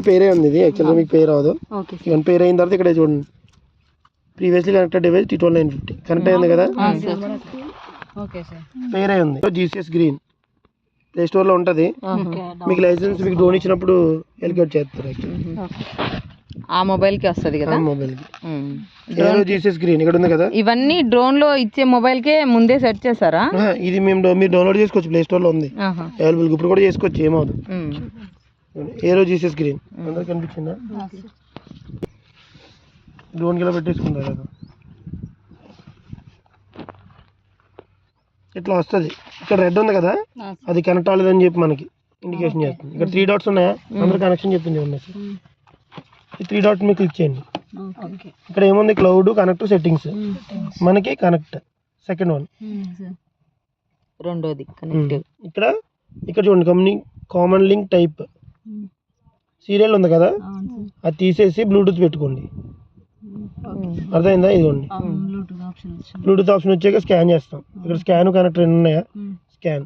పేరే ఉంది. ఇది యాక్చువల్గా మీకు పేరు రాదు. ఇవన్నీ పేరు అయిన తర్వాత ఇక్కడ చూడండి, previously connected device T12 connect అయింది కదా, పేరే ఉంది GCS గ్రీన్. ప్లే స్టోర్లో ఉంటుంది. మీకు లైసెన్స్ మీకు డ్రోన్ ఇచ్చినప్పుడు ఎలికేట్ చేస్తారు. ఆ మొబైల్కి వస్తుంది కదా, మొబైల్కి GCS గ్రీన్ ఇక్కడ ఉంది కదా. ఇవన్నీ డ్రోన్లో ఇచ్చే మొబైల్కే ముందే సెట్ చేస్తారా? ఇది మేము మీరు డౌన్లోడ్ చేసుకోవచ్చు, ప్లే స్టోర్లో ఉంది అవైలబుల్. ఇప్పుడు కూడా చేసుకోవచ్చు, ఏమవుతుంది. ఏరో GCS గ్రీన్ అందరికి కనిపించిందా? డ్రోన్ కిలో పెట్టేసుకుంటారు కదా, ఇట్లా వస్తుంది. ఇక్కడ రెడ్ ఉంది కదా, అది కనెక్ట్ అవ్వలేదని చెప్పి మనకి ఇండికేషన్ చేస్తుంది. ఇక్కడ 3 డాట్స్ ఉన్నాయా, అందరూ కనెక్షన్ చెప్పింది ఉన్నాయి. ఈ 3 డాట్స్ మీరు క్లిక్ చేయండి. ఇక్కడ ఏముంది, క్లౌడ్, కనెక్ట్, సెట్టింగ్స్. మనకి కనెక్ట్ సెకండ్ వన్, రెండోది కనెక్ట్. ఇక్కడ చూడండి, కామన్ లింక్ టైప్ సీరియల్ ఉంది కదా, అది తీసేసి బ్లూటూత్ పెట్టుకోండి. అర్థమైందా? ఇదిగోండి బ్లూటూత్ ఆప్షన్ వచ్చాక స్కాన్ చేస్తాం. ఇక్కడ స్కాన్, కనెక్ట్ రెండు ఉన్నాయా, స్కాన్.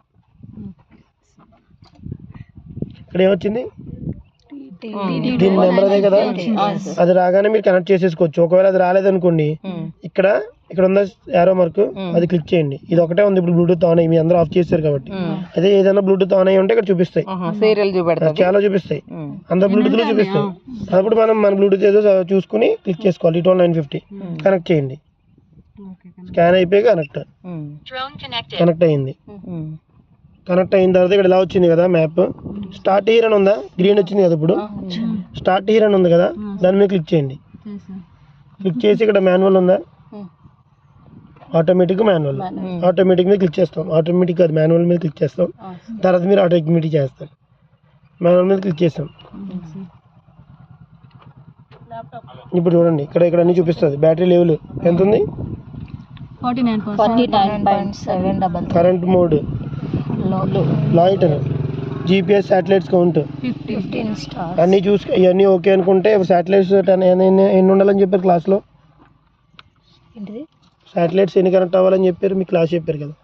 ఇక్కడ ఏమొచ్చింది, దీని నెంబర్ అదే కదా, అది రాగానే మీరు కనెక్ట్ చేసేసుకోవచ్చు. ఒకవేళ అది రాలేదనుకోండి, ఇక్కడ ఉందా యారో మార్క్, అది క్లిక్ చేయండి. ఇది ఒకటే ఉంది ఇప్పుడు బ్లూటూత్ ఆన్ అయ్యి, మీ అందరూ ఆఫ్ చేశారు కాబట్టి. అదే ఏదైనా బ్లూటూత్ ఆన్ అయ్యి ఉంటే ఇక్కడ చూపిస్తాయి, చాలా చూపిస్తాయి, అందరు బ్లూటూత్ లో చూపిస్తాయి. అప్పుడు మన బ్లూటూత్ ఏదో చూసుకుని క్లిక్ చేసుకోవాలి. T12 కనెక్ట్ చేయండి. స్కాన్ అయిపోయి కనెక్ట్ అయ్యింది. కనెక్ట్ అయిన తర్వాత ఇక్కడ ఇలా వచ్చింది కదా మ్యాప్, స్టార్ట్ హియర్ అని ఉందా, గ్రీన్ వచ్చింది కదా. ఇప్పుడు స్టార్ట్ హియర్ అని ఉంది కదా, దాని మీద క్లిక్ చేయండి. క్లిక్ చేసి ఇక్కడ మాన్యువల్ ఉందా, ఆటోమేటిక్, మాన్యువల్. ఆటోమేటిక్ మీద క్లిక్ చేస్తాం. ఆటోమేటిక్ అది మాన్యువల్ మీద క్లిక్ చేస్తాం. తర్వాత మీరు ఆటోమేటిక్ చేస్తారు. మాన్యువల్ మీద క్లిక్ చేస్తాం. ఇప్పుడు చూడండి, ఇక్కడ అన్ని చూపిస్తుంది. బ్యాటరీ లెవెల్ ఎంత ఉంది, 49.7. Current mode, loiter, GPS satellites count, 15 stars. అన్నీ చూసి ఇవన్నీ ఓకే అనుకుంటే శాటిలైట్స్ ఎన్ని ఉండాలని చెప్పారు క్లాస్లో? శాటిలైట్స్ ఎన్ని కనెక్ట్ అవ్వాలని చెప్పారు, మీ క్లాస్ చెప్పారు కదా.